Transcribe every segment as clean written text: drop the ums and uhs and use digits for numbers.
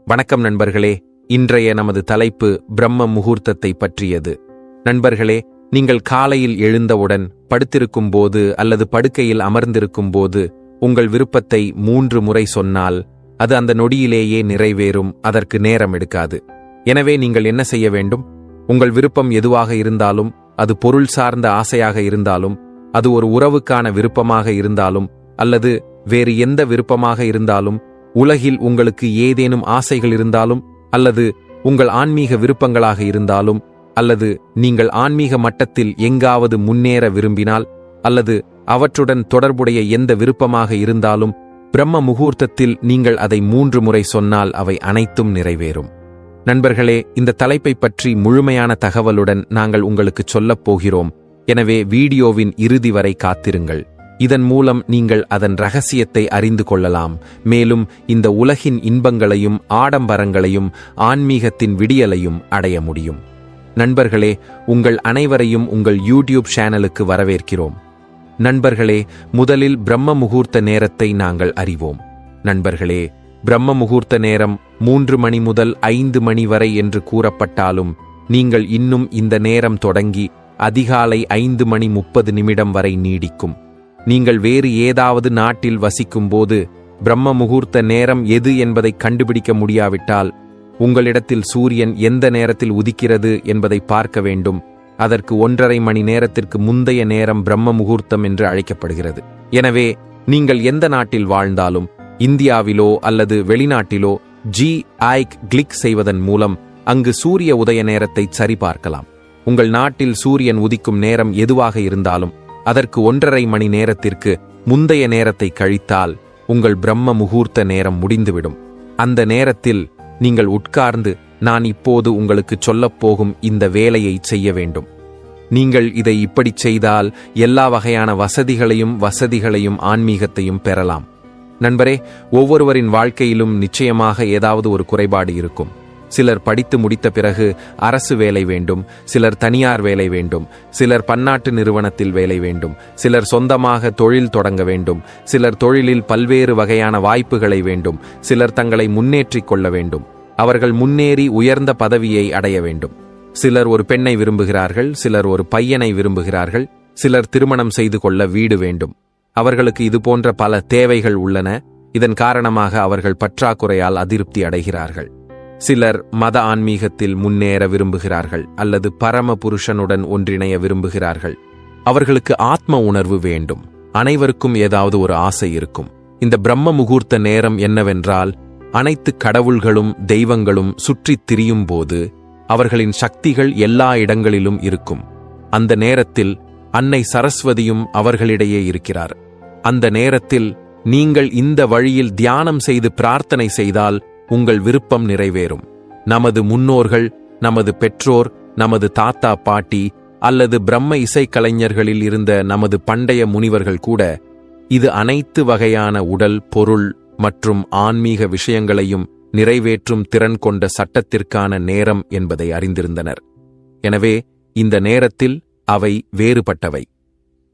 வணக்கம் நண்பர்களே. இன்றைய நமது தலைப்பு பிரம்ம முகூர்த்தத்தை பற்றியது. நண்பர்களே, நீங்கள் காலையில் எழுந்தவுடன் படுத்திருக்கும் போது அல்லது படுக்கையில் அமர்ந்திருக்கும் போது உங்கள் விருப்பத்தை 3 முறை சொன்னால் அது அந்த நொடியிலேயே நிறைவேறும். அதற்கு நேரம் எடுக்காது. எனவே நீங்கள் என்ன செய்ய வேண்டும்? உங்கள் விருப்பம் எதுவாக இருந்தாலும், அது பொருள் சார்ந்த ஆசையாக இருந்தாலும், அது ஒரு உறவுக்கான விருப்பமாக இருந்தாலும், அல்லது வேறு எந்த விருப்பமாக இருந்தாலும், உலகில் உங்களுக்கு ஏதேனும் ஆசைகள் இருந்தாலும், அல்லது உங்கள் ஆன்மீக விருப்பங்களாக இருந்தாலும், அல்லது நீங்கள் ஆன்மீக மட்டத்தில் எங்காவது முன்னேற விரும்பினால், அல்லது அவற்றுடன் தொடர்புடைய எந்த விருப்பமாக இருந்தாலும், பிரம்ம முகூர்த்தத்தில் நீங்கள் அதை 3 முறை சொன்னால் அவை அனைத்தும் நிறைவேறும். நண்பர்களே, இந்த தலைப்பை பற்றி முழுமையான தகவலுடன் நாங்கள் உங்களுக்கு சொல்லப் போகிறோம். எனவே வீடியோவின் இறுதி வரை காத்திருங்கள். இதன் மூலம் நீங்கள் அதன் ரகசியத்தை அறிந்து கொள்ளலாம். மேலும் இந்த உலகின் இன்பங்களையும் ஆடம்பரங்களையும் ஆன்மீகத்தின் விடியலையும் அடைய முடியும். நண்பர்களே, உங்கள் அனைவரையும் உங்கள் யூடியூப் சேனலுக்கு வரவேற்கிறோம். நண்பர்களே, முதலில் பிரம்ம முகூர்த்த நேரத்தை நாங்கள் அறிவோம். நண்பர்களே, பிரம்ம முகூர்த்த நேரம் 3 மணி முதல் 5 மணி வரை என்று கூறப்பட்டாலும், நீங்கள் இன்னும் இந்த நேரம் தொடங்கி அதிகாலை 5:30 வரை நீடிக்கும். நீங்கள் வேறு ஏதாவது நாட்டில் வசிக்கும்போது பிரம்ம முகூர்த்த நேரம் எது என்பதை கண்டுபிடிக்க முடியாவிட்டால், உங்களிடத்தில் சூரியன் எந்த நேரத்தில் உதிக்கிறது என்பதை பார்க்க வேண்டும். அதற்கு 1.5 மணி நேரத்திற்கு முந்தைய நேரம் பிரம்ம முகூர்த்தம் என்று அழைக்கப்படுகிறது. எனவே நீங்கள் எந்த நாட்டில் வாழ்ந்தாலும், இந்தியாவிலோ அல்லது வெளிநாட்டிலோ கிளிக் செய்வதன் மூலம் அங்கு சூரிய உதய நேரத்தை சரிபார்க்கலாம். உங்கள் நாட்டில் சூரியன் உதிக்கும் நேரம் எதுவாக இருந்தாலும் அதற்கு 1.5 மணி நேரத்திற்கு முந்தைய நேரத்தை கழித்தால் உங்கள் பிரம்ம முகூர்த்த நேரம் முடிந்துவிடும். அந்த நேரத்தில் நீங்கள் உட்கார்ந்து நான் இப்போது உங்களுக்கு சொல்லப் போகும் இந்த வேலையை செய்ய வேண்டும். நீங்கள் இதை இப்படி செய்தால் எல்லா வகையான வசதிகளையும் ஆன்மீகத்தையும் பெறலாம். நண்பரே, ஒவ்வொருவரின் வாழ்க்கையிலும் நிச்சயமாக ஏதாவது ஒரு குறைபாடு இருக்கும். சிலர் படித்து முடித்த பிறகு அரசு வேலை வேண்டும், சிலர் தனியார் வேலை வேண்டும், சிலர் பன்னாட்டு நிறுவனத்தில் வேலை வேண்டும், சிலர் சொந்தமாக தொழில் தொடங்க வேண்டும், சிலர் தொழிலில் பல்வேறு வகையான வாய்ப்புகளை வேண்டும், சிலர் தங்களை முன்னேற்றிக் கொள்ள வேண்டும், அவர்கள் முன்னேறி உயர்ந்த பதவியை அடைய வேண்டும். சிலர் ஒரு பெண்ணை விரும்புகிறார்கள், சிலர் ஒரு பையனை விரும்புகிறார்கள், சிலர் திருமணம் செய்து கொள்ள வீடு வேண்டும். அவர்களுக்கு இது போன்ற பல தேவைகள் உள்ளன. இதன் காரணமாக அவர்கள் பற்றாக்குறையால் அதிருப்தி அடைகிறார்கள். சிலர் மத ஆன்மீகத்தில் முன்னேற விரும்புகிறார்கள் அல்லது பரம புருஷனுடன் ஒன்றிணைய விரும்புகிறார்கள். அவர்களுக்கு ஆத்ம உணர்வு வேண்டும். அனைவருக்கும் ஏதாவது ஒரு ஆசை இருக்கும். இந்த பிரம்ம முகூர்த்த நேரம் என்னவென்றால், அனைத்து கடவுள்களும் தெய்வங்களும் சுற்றித் திரியும் போது அவர்களின் சக்திகள் எல்லா இடங்களிலும் இருக்கும். அந்த நேரத்தில் அன்னை சரஸ்வதியும் அவர்களிடையே இருக்கிறார். அந்த நேரத்தில் நீங்கள் இந்த வழியில் தியானம் செய்து பிரார்த்தனை செய்தால் உங்கள் விருப்பம் நிறைவேறும். நமது முன்னோர்கள், நமது பெற்றோர், நமது தாத்தா பாட்டி அல்லது பிரம்ம இசைக்கலைஞர்களில் இருந்த நமது பண்டைய முனிவர்கள் கூட இது அனைத்து வகையான உடல், பொருள் மற்றும் ஆன்மீக விஷயங்களையும் நிறைவேற்றும் திறன் கொண்ட சட்டத்திற்கான நேரம் என்பதை அறிந்திருந்தனர். எனவே இந்த நேரத்தில் அவை வேறுபட்டவை.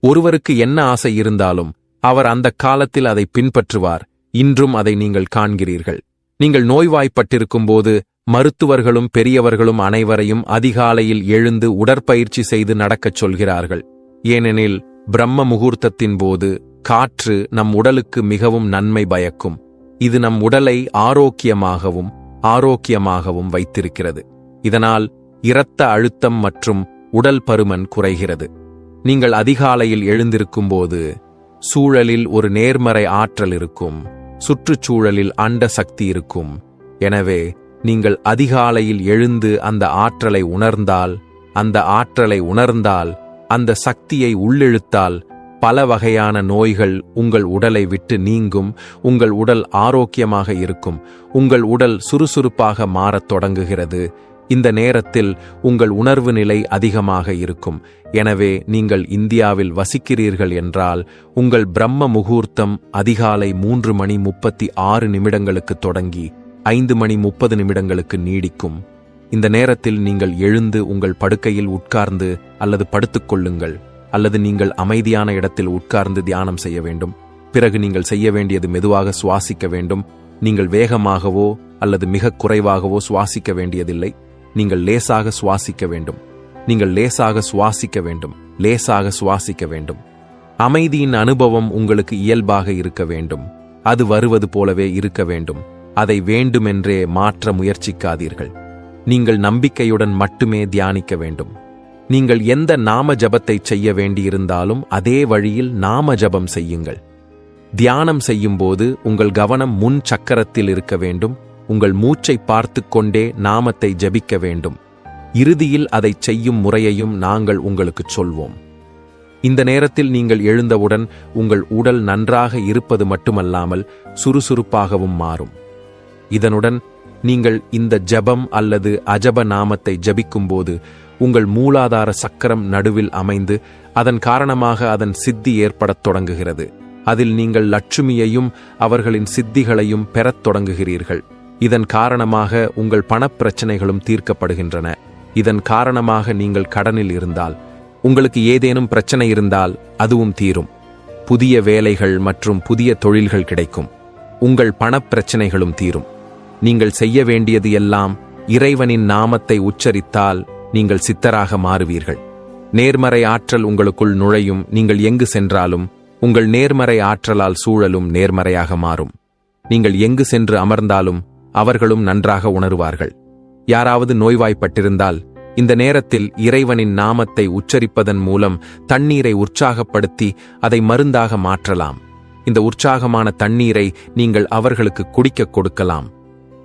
ஒருவருக்கு என்ன ஆசை இருந்தாலும் அவர் அந்த காலத்தில் அதை பின்பற்றுவார். இன்றும் அதை நீங்கள் காண்கிறீர்கள். நீங்கள் நோய்வாய்ப்பட்டிருக்கும் போது மருத்துவர்களும் பெரியவர்களும் அனைவரையும் அதிகாலையில் எழுந்து உடற்பயிற்சி செய்து நடக்கச் சொல்கிறார்கள். ஏனெனில் பிரம்ம முகூர்த்தத்தின் போது காற்று நம் உடலுக்கு மிகவும் நன்மை பயக்கும். இது நம் உடலை ஆரோக்கியமாகவும் வைத்திருக்கிறது. இதனால் இரத்த அழுத்தம் மற்றும் உடல் பருமன் குறைகிறது. நீங்கள் அதிகாலையில் எழுந்திருக்கும்போது சூழலில் ஒரு நேர்மறை ஆற்றல் இருக்கும். சுற்றுச்சூழலில் அண்ட சக்தி இருக்கும். எனவே நீங்கள் அதிகாலையில் எழுந்து அந்த ஆற்றலை உணர்ந்தால், அந்த சக்தியை உள்ளிழுத்தால் பல வகையான நோய்கள் உங்கள் உடலை விட்டு நீங்கும். உங்கள் உடல் ஆரோக்கியமாக இருக்கும். உங்கள் உடல் சுறுசுறுப்பாக மாறத் தொடங்குகிறது. இந்த நேரத்தில் உங்கள் உணர்வு நிலை அதிகமாக இருக்கும். எனவே நீங்கள் இந்தியாவில் வசிக்கிறீர்கள் என்றால் உங்கள் பிரம்ம முகூர்த்தம் அதிகாலை 3:36 தொடங்கி 5:30 நீடிக்கும். இந்த நேரத்தில் நீங்கள் எழுந்து உங்கள் படுக்கையில் உட்கார்ந்து அல்லது படுத்துக்கொள்ளுங்கள், அல்லது நீங்கள் அமைதியான இடத்தில் உட்கார்ந்து தியானம் செய்ய வேண்டும். பிறகு நீங்கள் செய்ய வேண்டியது மெதுவாக சுவாசிக்க வேண்டும். நீங்கள் வேகமாகவோ அல்லது மிக குறைவாகவோ சுவாசிக்க வேண்டியதில்லை. நீங்கள் லேசாக சுவாசிக்க வேண்டும். நீங்கள் லேசாக சுவாசிக்க வேண்டும். லேசாக சுவாசிக்க வேண்டும். அமைதியின் அனுபவம் உங்களுக்கு இயல்பாக இருக்க வேண்டும். அது வருவது போலவே இருக்க வேண்டும். அதை வேண்டுமென்றே மாற்ற முயற்சிக்காதீர்கள். நீங்கள் நம்பிக்கையுடன் மட்டுமே தியானிக்க வேண்டும். நீங்கள் எந்த நாம ஜபத்தை செய்ய வேண்டியிருந்தாலும் அதே வழியில் நாம ஜபம் செய்யுங்கள். தியானம் செய்யும்போது உங்கள் கவனம் முன் சக்கரத்தில் இருக்க வேண்டும். உங்கள் மூச்சை பார்த்து கொண்டே நாமத்தை ஜபிக்க வேண்டும். இறுதியில் அதை செய்யும் முறையையும் நாங்கள் உங்களுக்குச் சொல்வோம். இந்த நேரத்தில் நீங்கள் எழுந்தவுடன் உங்கள் உடல் நன்றாக இருப்பது மட்டுமல்லாமல் சுறுசுறுப்பாகவும் மாறும். இதனுடன் நீங்கள் இந்த ஜபம் அல்லது அஜப நாமத்தை ஜபிக்கும்போது உங்கள் மூலாதார சக்கரம் நடுவில் அமைந்து அதன் காரணமாக அதன் சித்தி ஏற்படத் தொடங்குகிறது. அதில் நீங்கள் லட்சுமியையும் அவர்களின் சித்திகளையும் பெறத் தொடங்குகிறீர்கள். இதன் காரணமாக உங்கள் பணப்பிரச்சனைகளும் தீர்க்கப்படுகின்றன. இதன் காரணமாக நீங்கள் கடனில் இருந்தால், உங்களுக்கு ஏதேனும் பிரச்சனை இருந்தால் அதுவும் தீரும். புதிய வேலைகள் மற்றும் புதிய தொழில்கள் கிடைக்கும். உங்கள் பணப்பிரச்சனைகளும் தீரும். நீங்கள் செய்ய வேண்டியது எல்லாம் இறைவனின் நாமத்தை உச்சரித்தால் நீங்கள் சித்தராக மாறுவீர்கள். நேர்மறை ஆற்றல் உங்களுக்குள் நுழையும். நீங்கள் எங்கு சென்றாலும் உங்கள் நேர்மறை ஆற்றலால் சூழலும் நேர்மறையாக மாறும். நீங்கள் எங்கு சென்று அமர்ந்தாலும் அவர்களும் நன்றாக உணருவார்கள். யாராவது நோய்வாய்ப்பட்டிருந்தால் இந்த நேரத்தில் இறைவனின் நாமத்தை உச்சரிப்பதன் மூலம் தண்ணீரை உற்சாகப்படுத்தி அதை மருந்தாக மாற்றலாம். இந்த உற்சாகமான தண்ணீரை நீங்கள் அவர்களுக்கு குடிக்க கொடுக்கலாம்.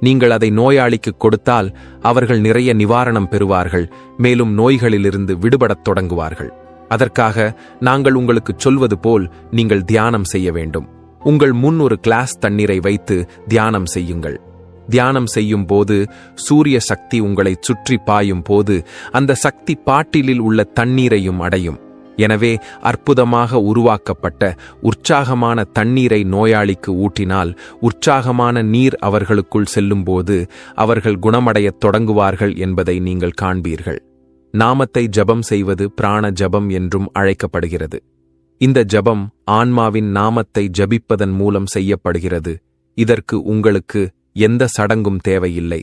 நீங்கள் அதை நோயாளிக்கு கொடுத்தால் அவர்கள் நிறைய நிவாரணம் பெறுவார்கள். மேலும் நோய்களிலிருந்து விடுபடத் தொடங்குவார்கள். அதற்காக நாங்கள் உங்களுக்கு சொல்வது போல் நீங்கள் தியானம் செய்ய வேண்டும். உங்கள் முன் ஒரு கிளாஸ் தண்ணீரை வைத்து தியானம் செய்யுங்கள். தியானம் செய்யும் போது சூரிய சக்தி உங்களை சுற்றி பாயும் போது அந்த சக்தி பாட்டிலில் உள்ள தண்ணீரையும் அடையும். எனவே அற்புதமாக உருவாக்கப்பட்ட உற்சாகமான தண்ணீரை நோயாளிக்கு ஊட்டினால் உற்சாகமான நீர் அவர்களுக்குள் செல்லும்போது அவர்கள் குணமடையத் தொடங்குவார்கள் என்பதை நீங்கள் காண்பீர்கள். நாமத்தை ஜபம் செய்வது பிராண ஜபம் என்றும் அழைக்கப்படுகிறது. இந்த ஜபம் ஆன்மாவின் நாமத்தை ஜபிப்பதன் மூலம் செய்யப்படுகிறது. இதற்கு உங்களுக்கு எந்த சடங்கும் தேவையில்லை.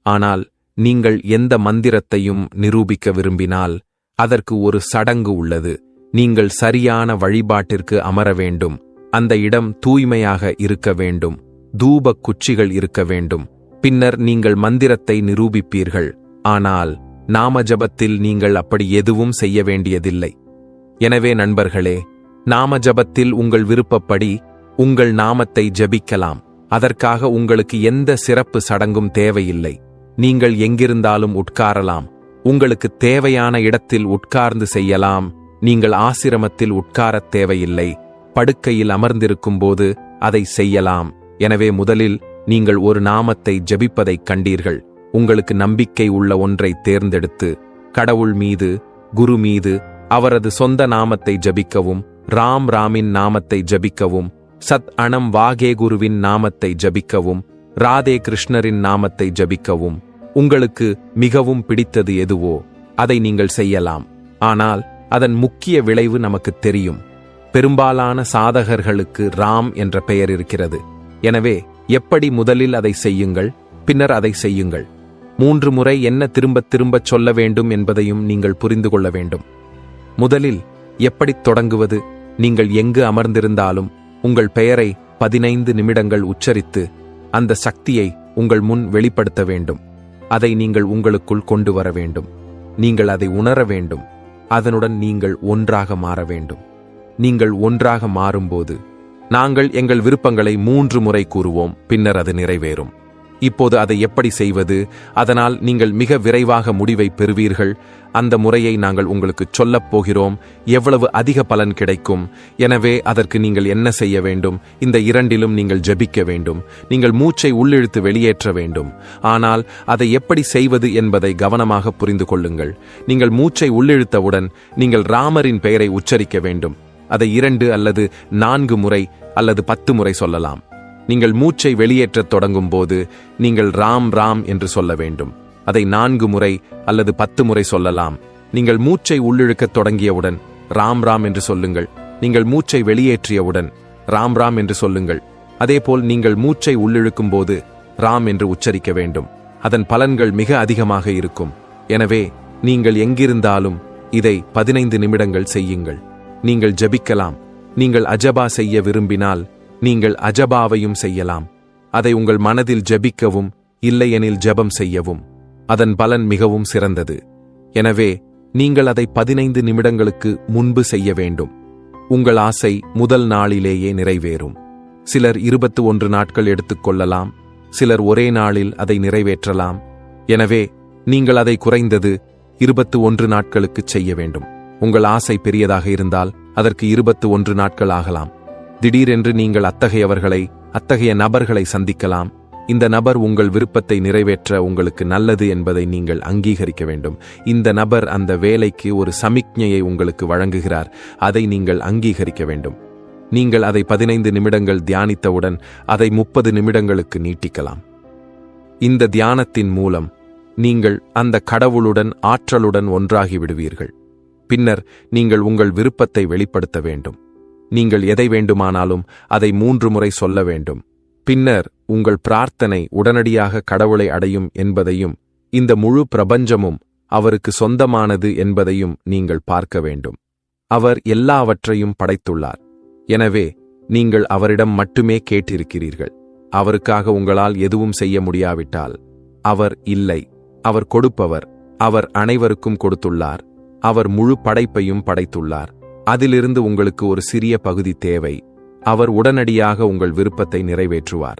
ஆனால் நீங்கள் எந்த மந்திரத்தையும் நிரூபிக்க விரும்பினால் அதற்கு ஒரு சடங்கு உள்ளது. நீங்கள் சரியான வழிபாட்டிற்கு அமர வேண்டும். அந்த இடம் தூய்மையாக இருக்க வேண்டும். தூபக் குச்சிகள் இருக்க வேண்டும். பின்னர் நீங்கள் மந்திரத்தை நிரூபிப்பீர்கள். ஆனால் நாம ஜபத்தில் நீங்கள் அப்படி எதுவும் செய்ய வேண்டியதில்லை. எனவே நண்பர்களே, நாம ஜபத்தில் உங்கள் விருப்பப்படி உங்கள் நாமத்தை ஜபிக்கலாம். அதற்காக உங்களுக்கு எந்த சிறப்பு சடங்கும் தேவையில்லை. நீங்கள் எங்கிருந்தாலும் உட்காரலாம். உங்களுக்கு தேவையான இடத்தில் உட்கார்ந்து செய்யலாம். நீங்கள் ஆசிரமத்தில் உட்காரத் தேவையில்லை. படுக்கையில் அமர்ந்திருக்கும் போது அதை செய்யலாம். எனவே முதலில் நீங்கள் ஒரு நாமத்தை ஜபிப்பதைக் கண்டீர்கள். உங்களுக்கு நம்பிக்கை உள்ள ஒன்றை தேர்ந்தெடுத்து கடவுள் மீது, குரு மீது அவரது சொந்த நாமத்தை ஜபிக்கவும், ராமின் நாமத்தை ஜபிக்கவும், சத் அணம் வாகே குருவின் நாமத்தை ஜபிக்கவும், ராதே கிருஷ்ணரின் நாமத்தை ஜபிக்கவும். உங்களுக்கு மிகவும் பிடித்தது எதுவோ அதை நீங்கள் செய்யலாம். ஆனால் அதன் முக்கிய விளைவு நமக்கு தெரியும். பெரும்பாலான சாதகர்களுக்கு ராம் என்ற பெயர் இருக்கிறது. எனவே எப்படி முதலில் அதை செய்யுங்கள், பின்னர் அதை செய்யுங்கள். 3 முறை என்ன திரும்பத் திரும்பச் சொல்ல வேண்டும் என்பதையும் நீங்கள் புரிந்து கொள்ள வேண்டும். முதலில் எப்படி தொடங்குவது? நீங்கள் எங்கு அமர்ந்திருந்தாலும் உங்கள் பெயரை 15 நிமிடங்கள் உச்சரித்து அந்த சக்தியை உங்கள் முன் வெளிப்படுத்த வேண்டும். அதை நீங்கள் உங்களுக்குள் கொண்டு வர வேண்டும். நீங்கள் அதை உணர வேண்டும். அதனுடன் நீங்கள் ஒன்றாக மாற வேண்டும். நீங்கள் ஒன்றாக மாறும்போது நாங்கள் எங்கள் விருப்பங்களை 3 முறை கூறுவோம். பின்னர் அது நிறைவேறும். இப்போது அதை எப்படி செய்வது? அதனால் நீங்கள் மிக விரைவாக முடிவை பெறுவீர்கள். அந்த முறையை நாங்கள் உங்களுக்கு சொல்லப் போகிறோம். எவ்வளவு அதிக பலன் கிடைக்கும். எனவே அதற்கு நீங்கள் என்ன செய்ய வேண்டும்? இந்த 2லும் நீங்கள் ஜபிக்க வேண்டும். நீங்கள் மூச்சை உள்ளிழுத்து வெளியேற்ற வேண்டும். ஆனால் அதை எப்படி செய்வது என்பதை கவனமாக புரிந்து கொள்ளுங்கள். நீங்கள் மூச்சை உள்ளிழுத்தவுடன் நீங்கள் ராமரின் பெயரை உச்சரிக்க வேண்டும். அதை 2 அல்லது 4 முறை அல்லது 10 முறை சொல்லலாம். நீங்கள் மூச்சை வெளியேற்றத் தொடங்கும் போது நீங்கள் ராம் என்று சொல்ல வேண்டும். அதை 4 முறை அல்லது 10 முறை சொல்லலாம். நீங்கள் மூச்சை உள்ளிழுக்கத் தொடங்கியவுடன் ராம் என்று சொல்லுங்கள். நீங்கள் மூச்சை வெளியேற்றியவுடன் ராம் என்று சொல்லுங்கள். அதேபோல் நீங்கள் மூச்சை உள்ளிழுக்கும் போது ராம் என்று உச்சரிக்க வேண்டும். அதன் பலன்கள் மிக அதிகமாக இருக்கும். எனவே நீங்கள் எங்கிருந்தாலும் இதை 15 நிமிடங்கள் செய்யுங்கள். நீங்கள் ஜெபிக்கலாம். நீங்கள் அஜபா செய்ய விரும்பினால் நீங்கள் அஜபாவையும் செய்யலாம். அதை உங்கள் மனதில் ஜெபிக்கவும் இல்லையெனில் ஜெபம் செய்யவும். அதன் பலன் மிகவும் சிறந்தது. எனவே நீங்கள் அதை 15 நிமிடங்களுக்கு முன்பு செய்ய வேண்டும். உங்கள் ஆசை முதல் நாளிலேயே நிறைவேறும். சிலர் 21 நாட்கள் எடுத்துக்கொள்ளலாம். சிலர் ஒரே நாளில் அதை நிறைவேற்றலாம். எனவே நீங்கள் அதை குறைந்தது 21 நாட்களுக்கு செய்ய வேண்டும். உங்கள் ஆசை பெரியதாக இருந்தால் அதற்கு 21 நாட்கள் ஆகலாம். திடீரென்று நீங்கள் அத்தகைய நபர்களை சந்திக்கலாம். இந்த நபர் உங்கள் விருப்பத்தை நிறைவேற்ற உங்களுக்கு நல்லது என்பதை நீங்கள் அங்கீகரிக்க வேண்டும். இந்த நபர் அந்த வேலைக்கு ஒரு சமிக்ஞையை உங்களுக்கு வழங்குகிறார். அதை நீங்கள் அங்கீகரிக்க வேண்டும். நீங்கள் அதை 15 நிமிடங்கள் தியானித்தவுடன் அதை 30 நிமிடங்களுக்கு நீட்டிக்கலாம். இந்த தியானத்தின் மூலம் நீங்கள் அந்த கடவுளுடன் ஆற்றலுடன் ஒன்றாகி விடுவீர்கள். பின்னர் நீங்கள் உங்கள் விருப்பத்தை வெளிப்படுத்த வேண்டும். நீங்கள் எதை வேண்டுமானாலும் அதை 3 முறை சொல்ல வேண்டும். பின்னர் உங்கள் பிரார்த்தனை உடனடியாக கடவுளை அடையும் என்பதையும் இந்த முழு பிரபஞ்சமும் அவருக்கு சொந்தமானது என்பதையும் நீங்கள் பார்க்க வேண்டும். அவர் எல்லாவற்றையும் படைத்துள்ளார். எனவே நீங்கள் அவரிடம் மட்டுமே கேட்டிருக்கிறீர்கள். அவருக்காக உங்களால் எதுவும் செய்ய முடியாவிட்டால் அவர் இல்லை. அவர் கொடுப்பவர். அவர் அனைவருக்கும் கொடுத்துள்ளார். அவர் முழு படைப்பையும் படைத்துள்ளார். அதிலிருந்து உங்களுக்கு ஒரு சிறிய பகுதி தேவை. அவர் உடனடியாக உங்கள் விருப்பத்தை நிறைவேற்றுவார்.